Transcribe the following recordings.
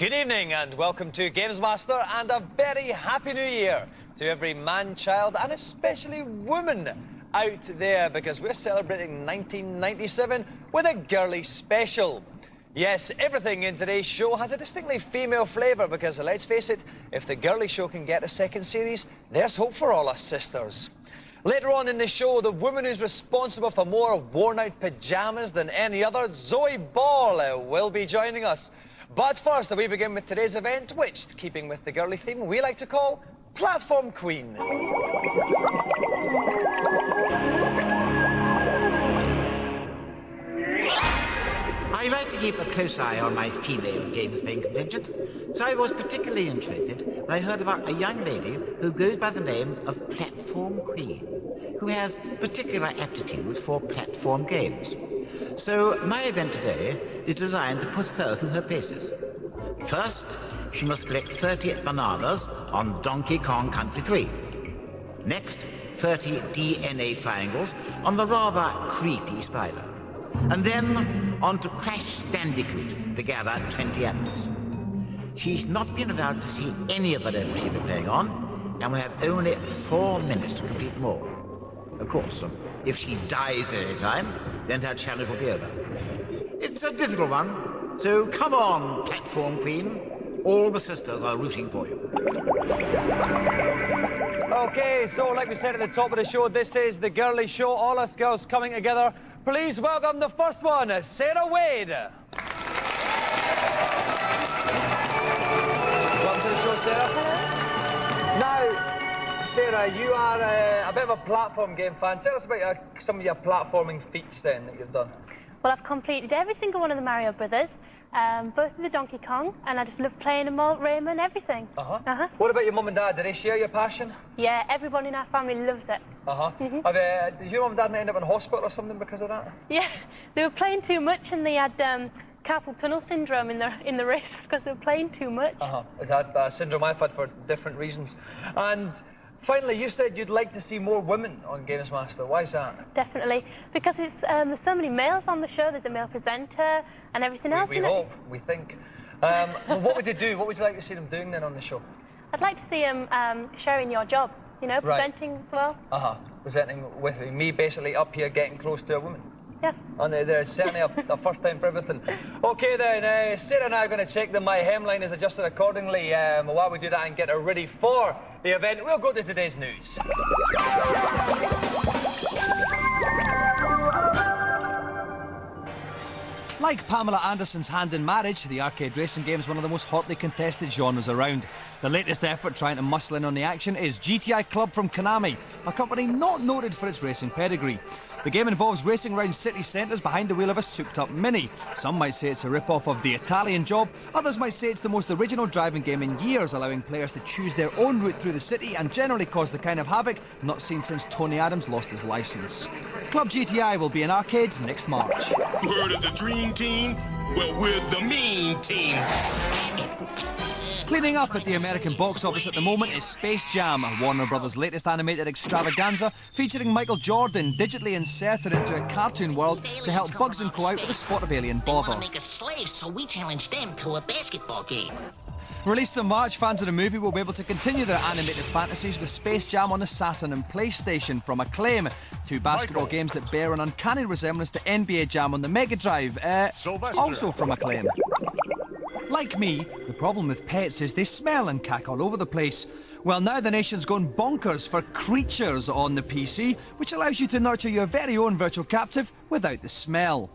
Good evening and welcome to Gamesmaster, and a very happy new year to every man, child and especially woman out there, because we're celebrating 1997 with a girly special. Yes, everything in today's show has a distinctly female flavour because, let's face it, if the girly show can get a second series, there's hope for all us sisters. Later on in the show, the woman who's responsible for more worn-out pyjamas than any other, Zoe Ball, will be joining us. But first, we begin with today's event, which, keeping with the girly theme, we like to call Platform Queen. I like to keep a close eye on my female games-playing contingent, so I was particularly interested when I heard about a young lady who goes by the name of Platform Queen, who has particular aptitude for platform games. So my event today is designed to put her through her paces. First, she must collect 30 bananas on Donkey Kong Country 3. Next, 30 DNA triangles on the rather creepy spider. And then on to Crash Bandicoot to gather 20 apples. She's not been allowed to see any of the levels she's been playing on, and will have only 4 minutes to complete them all. Of course, if she dies at any time, then her challenge will be over. It's a difficult one, so come on, Platform Queen. All the sisters are rooting for you. Okay, so like we said at the top of the show, this is the girly show, all us girls coming together. Please welcome the first one, Sarah Wade. Welcome to the show, Sarah. Hello. Now, Sarah, you are a bit of a platform game fan. Tell us about some of your platforming feats then that you've done. Well, I've completed every single one of the Mario Brothers, both of the Donkey Kong, and I just love playing them all, Rayman, everything. What about your mum and dad? Do they share your passion? Yeah, everyone in our family loves it. Did your mum and dad end up in hospital or something because of that? Yeah, they were playing too much and they had carpal tunnel syndrome in the wrists because they were playing too much. Is that a syndrome I've had for different reasons. And finally, you said you'd like to see more women on Gamesmaster. Why is that? Definitely, because it's there's so many males on the show. There's a male presenter and everything else. We hope, we think. Well, what would you do? What would you like to see them doing then on the show? I'd like to see them sharing your job, you know, presenting as well. Presenting with me basically up here getting close to a woman. Yeah. And there's certainly a first time for everything. Okay then, Sarah and I are going to check that my hemline is adjusted accordingly. While we do that and get her ready for the event, we'll go to today's news. Like Pamela Anderson's Hand in Marriage, the arcade racing game is one of the most hotly contested genres around. The latest effort trying to muscle in on the action is GTI Club from Konami, a company not noted for its racing pedigree. The game involves racing around city centres behind the wheel of a souped-up Mini. Some might say it's a rip-off of the Italian Job, others might say it's the most original driving game in years, allowing players to choose their own route through the city and generally cause the kind of havoc not seen since Tony Adams lost his licence. Club GTI will be in arcades next March. You heard of the Dream Team? Well, we're the Mean Team. Cleaning up at the American box office at the moment is Space Jam, Warner Brothers' latest animated extravaganza, featuring Michael Jordan digitally inserted into a cartoon world to help Bugs and Co out with a spot of alien bother. They want to make us slaves, so we challenge them to a basketball game. Released in March, fans of the movie will be able to continue their animated fantasies with Space Jam on the Saturn and PlayStation from Acclaim, two basketball games that bear an uncanny resemblance to NBA Jam on the Mega Drive, also from Acclaim. Like me, the problem with pets is they smell and cack all over the place. Well, now the nation's gone bonkers for Creatures on the PC, which allows you to nurture your very own virtual captive without the smell.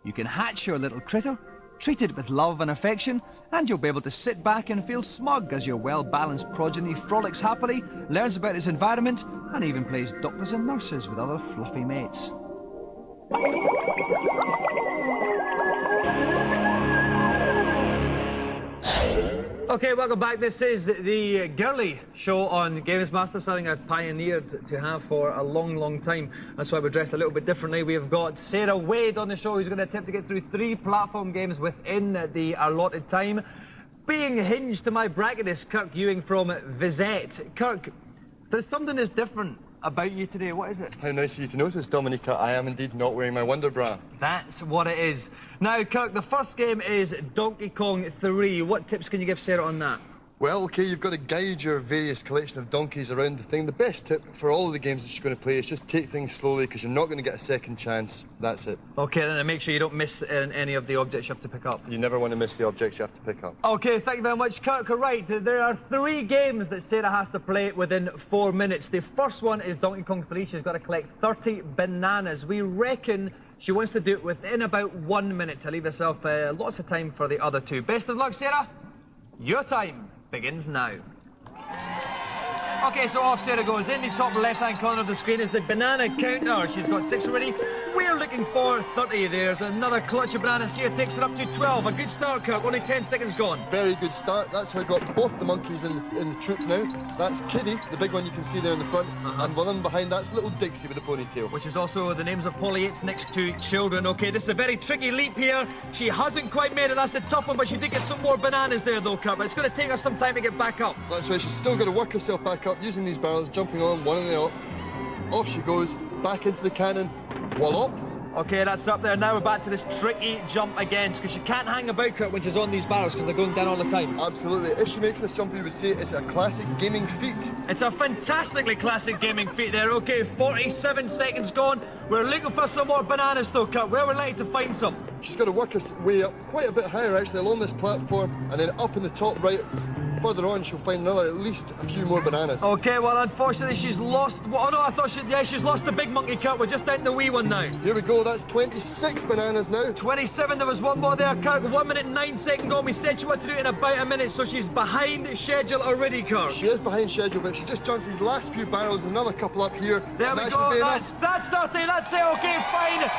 You can hatch your little critter, treat it with love and affection, and you'll be able to sit back and feel smug as your well-balanced progeny frolics happily, learns about its environment, and even plays doctors and nurses with other fluffy mates. Okay, welcome back. This is the girly show on Gamesmaster, something I've pioneered to have for a long, long time. That's why we're dressed a little bit differently. We've got Sarah Wade on the show, who's going to attempt to get through 3 platform games within the allotted time. Being hinged to my bracket is Kirk Ewing from Vizette. Kirk, there's something that's different about you today. What is it? How nice of you to notice, Dominica. I am indeed not wearing my Wonder Bra. That's what it is. Now, Kirk, the first game is Donkey Kong 3. What tips can you give Sarah on that? Well, okay, you've got to guide your various collection of donkeys around the thing. The best tip for all of the games that she's going to play is just take things slowly, because you're not going to get a second chance. That's it. Okay, then make sure you don't miss any of the objects you have to pick up. You never want to miss the objects you have to pick up. Okay, thank you very much, Kirk. Right, there are 3 games that Sarah has to play within 4 minutes. The first one is Donkey Kong 3. She's got to collect 30 bananas. We reckon she wants to do it within about 1 minute to leave herself lots of time for the other 2. Best of luck, Sarah. Your time begins now. Okay, so off Sarah goes. In the top left-hand corner of the screen is the banana counter. She's got 6 already. We're looking for 30. There's another clutch of bananas here. Takes her up to 12. A good start, Kirk. Only 10 seconds gone. Very good start. That's how I got both the monkeys in the troop now. That's Kiddy, the big one you can see there in the front. And one of them behind that's little Dixie with the ponytail. Which is also the names of Polly Yates next to children. Okay, this is a very tricky leap here. She hasn't quite made it. That's a tough one, but she did get some more bananas there, though, Kirk. But it's going to take her some time to get back up. That's right. She's still got to work herself back up using these barrels, jumping on one and the up. Off she goes, back into the cannon. Wallop. Okay, that's up there. Now we're back to this tricky jump again, because she can't hang about, Kurt, when she's on these barrels, because they're going down all the time. Absolutely. If she makes this jump, you would say it's a classic gaming feat. It's a fantastically classic gaming feat there. Okay, 47 seconds gone. We're looking for some more bananas, though, Kurt. Where we're likely to find some? She's got to work her way up quite a bit higher, actually, along this platform, and then up in the top right. Further on, she'll find another, at least a few more bananas. Okay, well, unfortunately, she's lost... Oh, no, I thought she's lost the big monkey, Kurt. We're just down to the wee one now. Here we go. That's 26 bananas now. 27. There was one more there, Kurt. 1 minute, 9 seconds gone. We said she wanted to do it in about a minute, so she's behind schedule already, Kurt. She is behind schedule, but she just jumps these last few barrels, another couple up here. There we go. That's 30. That's it. Okay, fine.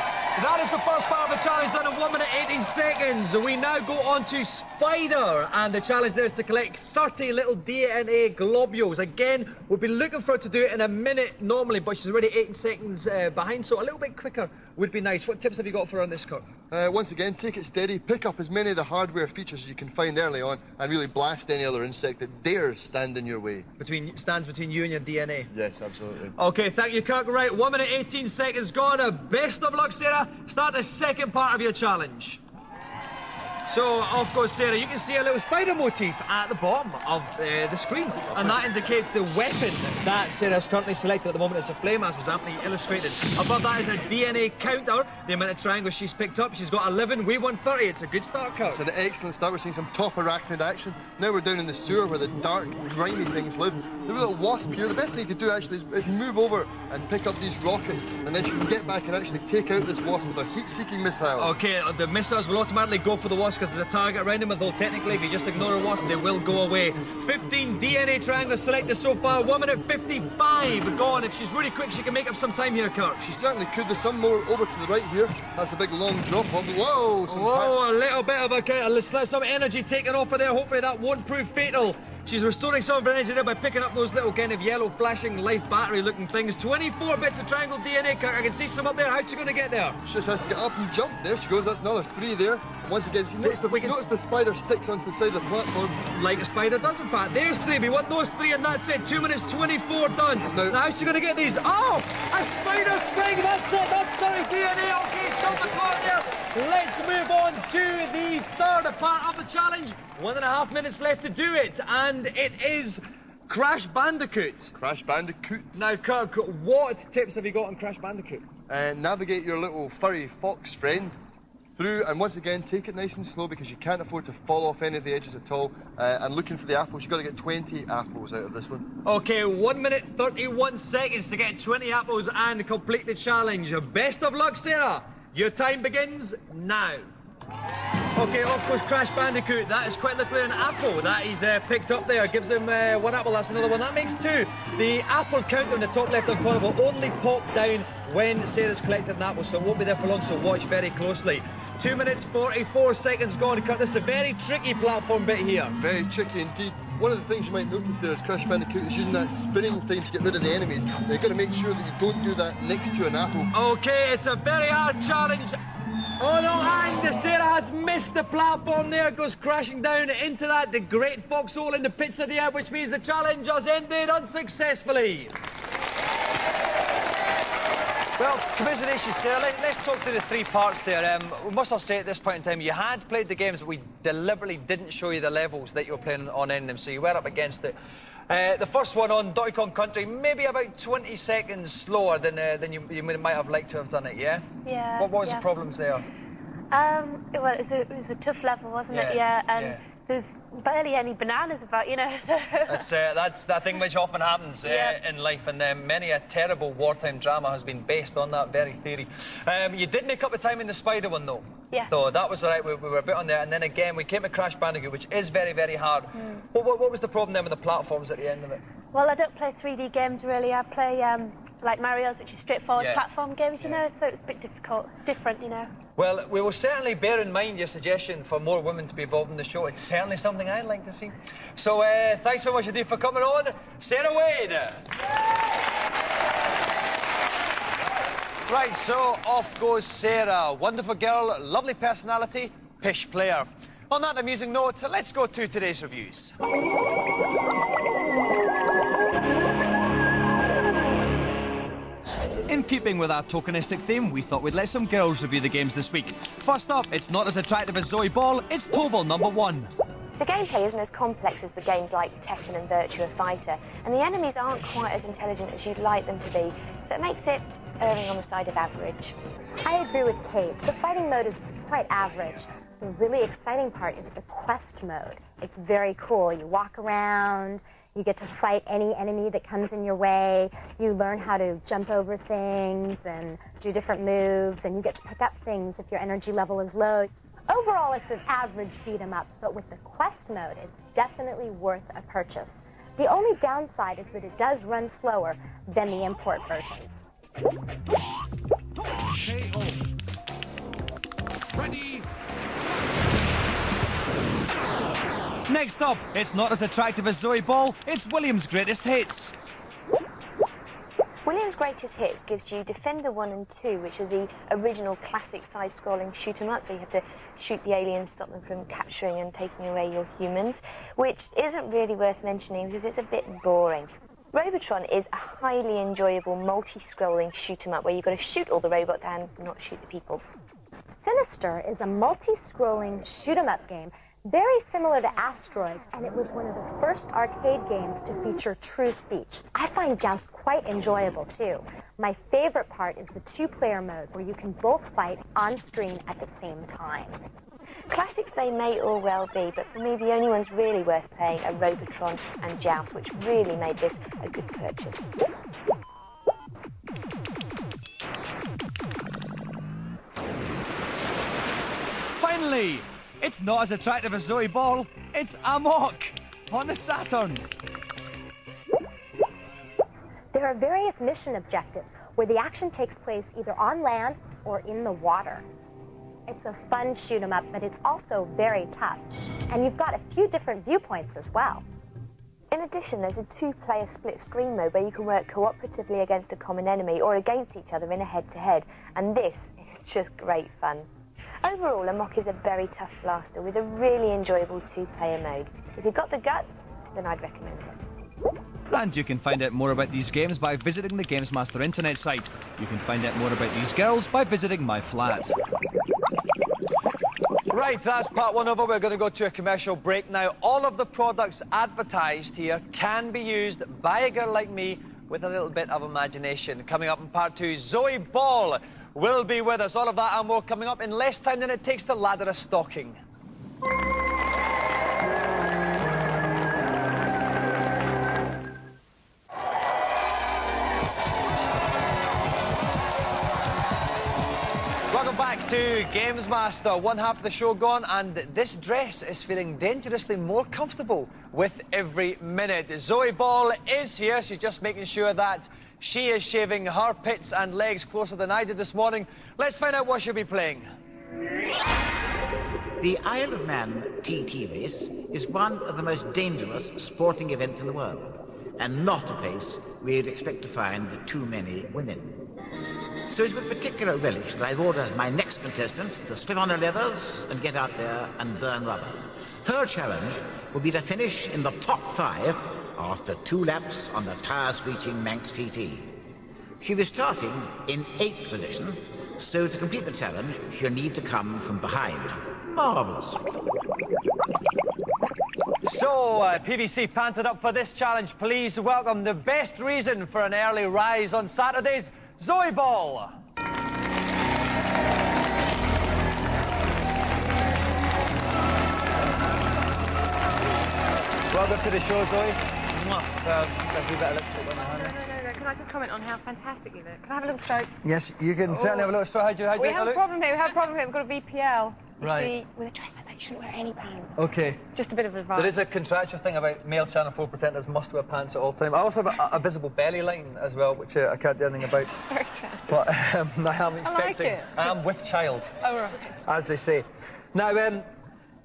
That is the first part of the challenge done in 1 minute, 18 seconds. We now go on to Spider, and the challenge there is to collect 30 little DNA globules. Again, we'll be looking for her to do it in a minute normally, but she's already 18 seconds behind, so a little bit quicker would be nice. What tips have you got for her on this, Kurt? Once again, take it steady, pick up as many of the hardware features as you can find early on, and really blast any other insect that dares stand in your way. Stands between you and your DNA? Yes, absolutely. Okay, thank you, Kirk. Right, 1 minute, 18 seconds gone. Best of luck, Sarah. Start the second part of your challenge. So, off goes Sarah. You can see a little spider motif at the bottom of the screen, and that indicates the weapon that Sarah's currently selected at the moment. It's a flame, as was amply illustrated. Above that is a DNA counter, the amount of triangles she's picked up. She's got 11, we won 30. It's a good start, Kurt. It's an excellent start. We're seeing some top arachnid action. Now we're down in the sewer where the dark, grimy things live. The little wasp here, the best thing you can do actually is move over and pick up these rockets, and then she can get back and actually take out this wasp with a heat-seeking missile. Okay, the missiles will automatically go for the wasp because there's a target around them, although technically if you just ignore a wasp they will go away. 15 DNA triangles selected so far. 1 minute 55 gone. If she's really quick she can make up some time here, Kurt. She certainly could. There's some more over to the right here. That's a big long drop off. Whoa! Whoa, a little bit of some energy taken off of there. Hopefully that won't prove fatal. She's restoring some of her energy there by picking up those little kind of yellow flashing life battery looking things. 24 bits of triangle DNA, Kirk. I can see some up there. How's she going to get there? She just has to get up and jump. There she goes. That's another 3 there. And once again, notice the spider sticks onto the side of the platform. Like a spider does, in fact. There's 3. We want those 3 and that's it. 2 minutes 24 done. Now how's she going to get these? Oh! A spider string! That's it! That's 30 DNA. Okay, stop the clock there. Let's move on to the third part of the challenge. 1.5 minutes left to do it, and it is Crash Bandicoot. Crash Bandicoot. Now, Kirk, what tips have you got on Crash Bandicoot? Navigate your little furry fox friend through, and once again, take it nice and slow because you can't afford to fall off any of the edges at all. And looking for the apples, you've got to get 20 apples out of this one. Okay, 1 minute 31 seconds to get 20 apples and complete the challenge. Best of luck, Sarah. Your time begins now. Okay, off goes Crash Bandicoot. That is quite literally an apple that he's picked up there. Gives him 1 apple, that's another one. That makes 2. The apple counter in the top left-hand corner will only pop down when Sarah's collected an apple, so it won't be there for long, so watch very closely. 2 minutes 44 seconds gone. This is a very tricky platform bit here. Very tricky indeed. One of the things you might notice there is Crash Bandicoot is using that spinning thing to get rid of the enemies. Now you've got to make sure that you don't do that next to an apple. Okay, it's a very hard challenge. Oh no, and Sarah has missed the platform there, goes crashing down into that, the great foxhole in the pits of the air, which means the challenge has ended unsuccessfully. Well, congratulations, Sarah. Let's talk through the three parts there. We must have said at this point in time, you had played the games, but we deliberately didn't show you the levels that you were playing on in them, so you were up against it. The first one on Donkey Kong Country, maybe about 20 seconds slower than you might have liked to have done it, yeah? Yeah. What was the problems there? Well, it was a tough level, wasn't it? Yeah, and there's barely any bananas about, you know, so... That's that thing which often happens in life, and many a terrible wartime drama has been based on that very theory. You did make up the time in the spider one, though. Yeah. So that was all right, we were a bit on there, and then again, we came to Crash Bandicoot, which is very, very hard. What was the problem then with the platforms at the end of it? Well, I don't play 3D games, really. I play, like Mario's, which is straightforward platform games, you know, so it's a bit different, you know. Well, we will certainly bear in mind your suggestion for more women to be involved in the show. It's certainly something I'd like to see. So, thanks very much indeed for coming on. Sarah Wade! Right, so off goes Sarah. Wonderful girl, lovely personality, pish player. On that amusing note, let's go to today's reviews. In keeping with our tokenistic theme, we thought we'd let some girls review the games this week. First up, it's not as attractive as Zoe Ball, it's Tobal #1. The gameplay isn't as complex as the games like Tekken and Virtua Fighter, and the enemies aren't quite as intelligent as you'd like them to be, so it makes it erring on the side of average. I agree with Kate. The fighting mode is quite average. The really exciting part is the quest mode. It's very cool. You walk around, you get to fight any enemy that comes in your way, you learn how to jump over things and do different moves, and you get to pick up things if your energy level is low. Overall, it's an average beat-em-up, but with the quest mode, it's definitely worth a purchase. The only downside is that it does run slower than the import versions. Ready? Next up, it's not as attractive as Zoe Ball, it's William's Greatest Hits. William's Greatest Hits gives you Defender 1 and 2, which are the original classic side-scrolling shoot-'em-up, where you have to shoot the aliens, stop them from capturing and taking away your humans, which isn't really worth mentioning because it's a bit boring. Robotron is a highly enjoyable multi-scrolling shoot-'em-up where you've got to shoot all the robots and not shoot the people. Sinister is a multi-scrolling shoot-'em-up game very similar to Asteroids, and it was one of the first arcade games to feature true speech. I find Joust quite enjoyable too. My favorite part is the two-player mode where you can both fight on screen at the same time. Classics they may all well be, but for me the only ones really worth playing are Robotron and Joust, which really made this a good purchase. Finally, it's not as attractive as Zoe Ball, it's Amok on the Saturn. There are various mission objectives where the action takes place either on land or in the water. It's a fun shoot 'em up, but it's also very tough. And you've got a few different viewpoints as well. In addition, there's a two-player split screen mode where you can work cooperatively against a common enemy or against each other in a head-to-head, and this is just great fun. Overall, Amok is a very tough blaster with a really enjoyable two-player mode. If you've got the guts, then I'd recommend it. And you can find out more about these games by visiting the Gamesmaster internet site. You can find out more about these girls by visiting my flat. Right, that's part one over. We're going to go to a commercial break now. All of the products advertised here can be used by a girl like me with a little bit of imagination. Coming up in part two, Zoe Ball will be with us. All of that and more coming up in less time than it takes to ladder a stocking. Welcome back to Gamesmaster. One half of the show gone, and this dress is feeling dangerously more comfortable with every minute. Zoe Ball is here. She's just making sure that she is shaving her pits and legs closer than I did this morning. Let's find out what she'll be playing. The Isle of Man TT race is one of the most dangerous sporting events in the world, and not a place where you'd expect to find too many women. So it's with particular relish that I've ordered my next contestant to strip on her leathers and get out there and burn rubber. Her challenge will be to finish in the top 5 after 2 laps on the tire-screeching Manx TT. She was starting in 8th position, so to complete the challenge, she'll need to come from behind. Marvellous. So, PVC panted up for this challenge. Please welcome the best reason for an early rise on Saturdays, Zoe Ball. Welcome to the show, Zoe. A wee bit of lipstick on my hand. No. Can I just comment on how fantastic you look? Can I have a little stroke? Yes, you can certainly have a little stroke. How do you We have a look? problem here. We've got a VPL. Right. With a dress like that, you shouldn't wear any pants. Okay. Just a bit of advice. There is a contractual thing about male Channel 4 presenters must wear pants at all times. I also have a visible belly line as well, which I can't do anything about. Very attractive. But I am expecting. I like it. I am with child. Oh, right. As they say. Now,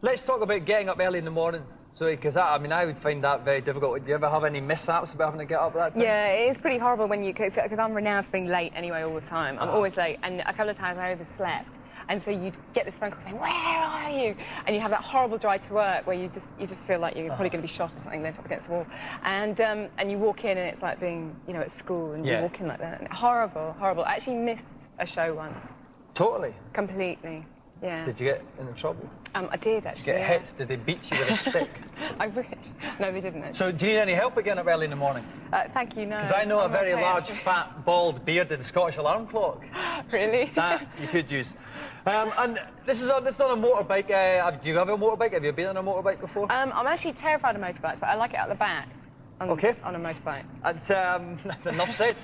let's talk about getting up early in the morning. Zoe, because I would find that very difficult. Do you ever have any mishaps about having to get up at that time? Yeah, it is pretty horrible when you, because I'm renowned for being late anyway all the time. I'm always late, and a couple of times I overslept. And so you get this phone call saying, where are you? And you have that horrible drive to work where you just feel like you're probably going to be shot or something, left up against the wall. And you walk in and it's like being, at school and you walk in like that. And horrible. I actually missed a show once. Totally? Completely, yeah. Did you get in trouble? I did, actually. Did you get hit? Did they beat you with a stick? I wish. No, they didn't. So do you need any help getting up early in the morning? Thank you, no. Because I know I'm a very okay, large, actually. fat, bald, bearded Scottish alarm clock. Really? That you could use. And this is on a motorbike. Do you have a motorbike? Have you been on a motorbike before? I'm actually terrified of motorbikes, but I like it at the back. On a motorbike. That's enough said.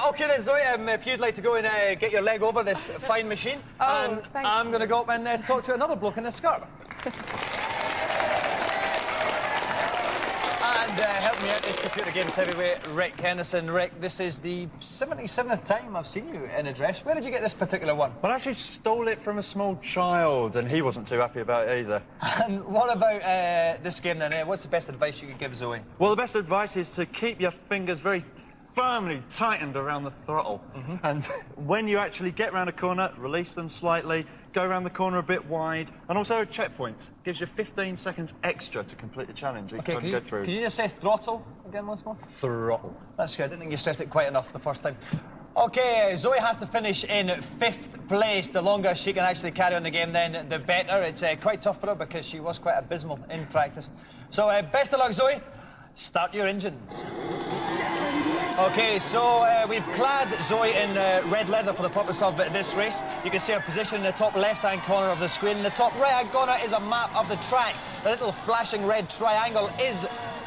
Okay then, Zoe, if you'd like to go and get your leg over this fine machine, and I'm going to go up and talk to another bloke in a skirt. And help me out is computer games heavyweight Rick Hennison. Rick, this is the 77th time I've seen you in a dress. Where did you get this particular one? Well, I actually stole it from a small child, and he wasn't too happy about it either. And what about this game then? What's the best advice you could give Zoe? Well, the best advice is to keep your fingers very firmly tightened around the throttle. And when you actually get round a corner, release them slightly, go around the corner a bit wide, and also checkpoints. Gives you 15 seconds extra to complete the challenge each time you go through. Can you just say throttle again once more? Throttle. That's good. I didn't think you stressed it quite enough the first time. Okay, Zoe has to finish in 5th place. The longer she can actually carry on the game, then the better. It's quite tough for her because she was quite abysmal in practice. So best of luck, Zoe. Start your engines. Okay, so we've clad Zoe in red leather for the purpose of this race. You can see her position in the top left-hand corner of the screen. In the top right-hand corner is a map of the track. The little flashing red triangle is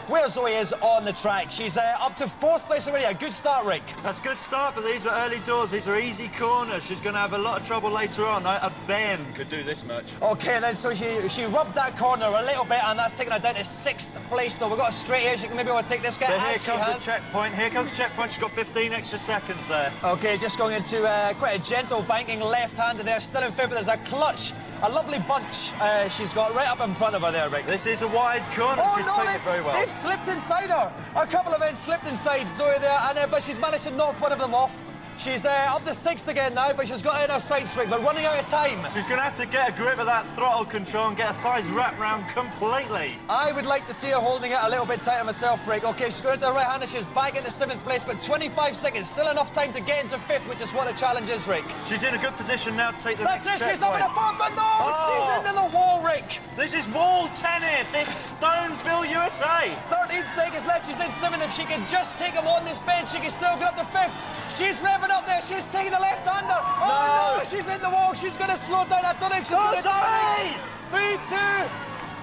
where Zoe is on the track. She's up to 4th place already. A good start, Rick. That's a good start, but these are early doors. These are easy corners. She's going to have a lot of trouble later on. A Ben could do this much. Okay, then, so she rubbed that corner a little bit, and that's taken her down to 6th place. Though we've got a straight here. She can maybe overtake this guy. Here comes the checkpoint. Here comes the checkpoint. She's got 15 extra seconds there. Okay, just going into quite a gentle banking left-hander there. Still in 5th, but there's a clutch. A lovely bunch she's got right up in front of her there, Rick. This is a wide corner. She's taken it very well. They've slipped inside her. A couple of men slipped inside Zoe there, and but she's managed to knock one of them off. She's up to 6th again now, but she's got in her sights, Rick. They're running out of time. She's going to have to get a grip of that throttle control and get her thighs wrapped round completely. I would like to see her holding it a little bit tighter myself, Rick. Okay, she's going into the right-hander. She's back into 7th place, but 25 seconds. Still enough time to get into 5th, which is what the challenge is, Rick. She's in a good position now to take the next checkpoint. She's up in the 4th, but no! She's into the wall, Rick. This is wall tennis. It's Stonesville, USA. 13 seconds left. She's in 7th. If she can just take him on this bench, she can still get up to 5th. She's revving up there. She's taking the left-hander. Oh, no. She's in the wall. She's going to slow down. I don't think she's going to... Sorry! 3, 2,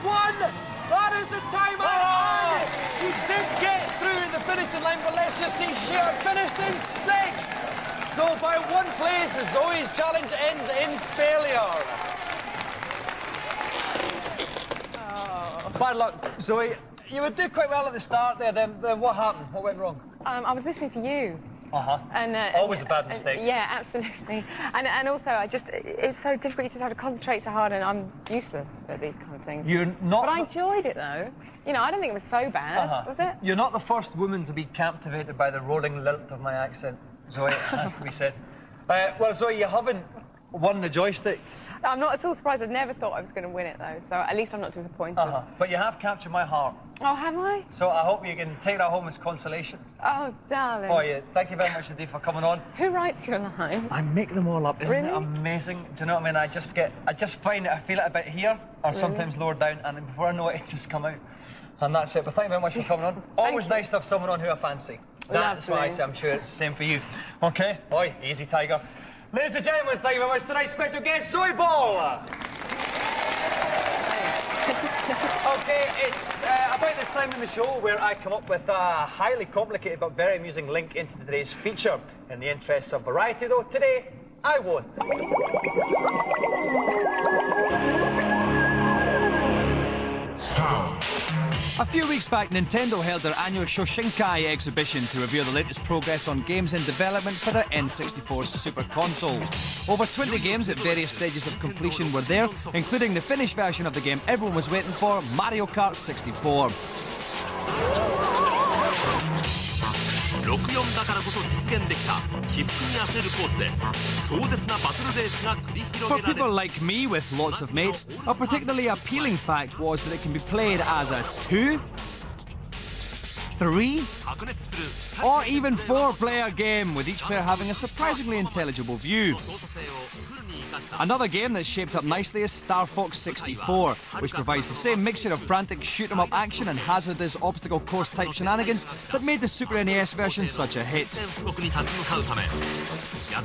1. That is the time. Oh. She did get through the finishing line, but let's just see. She finished in 6th. So by 1 place, Zoe's challenge ends in failure. Bad luck, Zoe. You would do quite well at the start there. Then what happened? What went wrong? I was listening to you. And always a bad mistake. Yeah, absolutely. And also, it's so difficult. You just have to concentrate so hard, and I'm useless at these kind of things. You're not. But I enjoyed it though. I don't think it was so bad, was it? You're not the first woman to be captivated by the rolling lilt of my accent, Zoe. It has to be said. Well, Zoe, you haven't won the joystick. I'm not at all surprised. I never thought I was going to win it, though, so at least I'm not disappointed. But you have captured my heart. Oh, have I? So I hope you can take that home as consolation. Oh, darling. Oh, yeah. Thank you very much indeed for coming on. Who writes your lines? I make them all up. Isn't Really? it amazing? Do you know what I mean? I just find it, I feel it about here, or sometimes lower down, and before I know it, it just come out. And that's it. But thank you very much for coming on. Always nice to have someone on who I fancy. That's why I say I'm sure it's the same for you. Okay? Oi, easy, Tiger. Ladies and gentlemen, thank you very much. Tonight's special guest, Zoe Ball. Okay, it's about this time in the show where I come up with a highly complicated but very amusing link into today's feature. In the interests of variety, though, today, I won't. A few weeks back, Nintendo held their annual Shoshinkai exhibition to reveal the latest progress on games in development for their N64 Super Console. Over 20 games at various stages of completion were there, including the finished version of the game everyone was waiting for, Mario Kart 64. For people like me with lots of mates, a particularly appealing fact was that it can be played as a 2, 3, or even 4-player game, with each player having a surprisingly intelligible view. Another game that's shaped up nicely is Star Fox 64, which provides the same mixture of frantic shoot-'em-up action and hazardous obstacle course type shenanigans that made the Super NES version such a hit.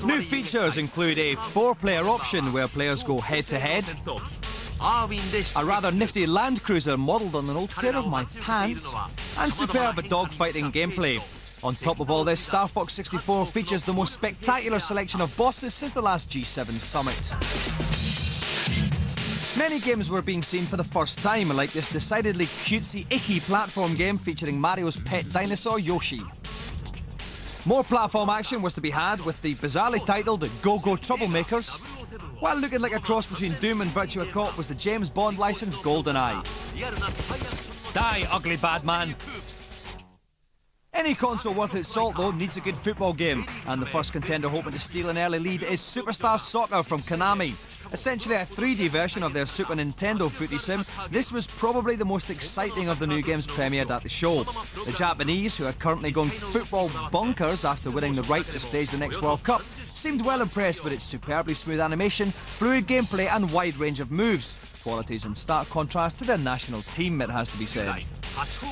New features include a 4-player option where players go head-to-head, a rather nifty Land Cruiser modelled on an old pair of my pants, and superb dogfighting gameplay. On top of all this, Star Fox 64 features the most spectacular selection of bosses since the last G7 summit. Many games were being seen for the first time, like this decidedly cutesy, icky platform game featuring Mario's pet dinosaur, Yoshi. More platform action was to be had with the bizarrely titled Go-Go Troublemakers, while looking like a cross between Doom and Virtua Cop was the James Bond licensed GoldenEye. Die, ugly bad man! Any console worth its salt, though, needs a good football game, and the first contender hoping to steal an early lead is Superstar Soccer from Konami. Essentially a 3D version of their Super Nintendo footy sim, this was probably the most exciting of the new games premiered at the show. The Japanese, who are currently going football bonkers after winning the right to stage the next World Cup, seemed well impressed with its superbly smooth animation, fluid gameplay and wide range of moves. Qualities in stark contrast to their national team, it has to be said.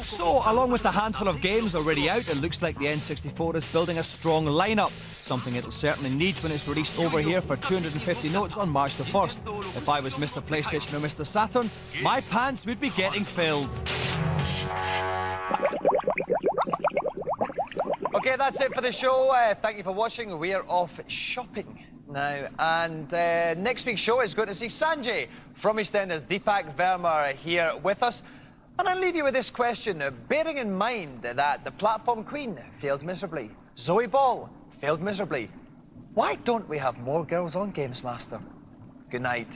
So, along with the handful of games already out, it looks like the N64 is building a strong lineup, something it'll certainly need when it's released over here for 250 notes on March the 1st. If I was Mr. PlayStation or Mr. Saturn, my pants would be getting filled. Okay, that's it for the show. Thank you for watching. We are off shopping now, and next week's show is going to see Sanjay from EastEnders, Deepak Verma here with us. And I'll leave you with this question, bearing in mind that the platform queen failed miserably, Zoe Ball failed miserably. Why don't we have more girls on Gamesmaster? Good night.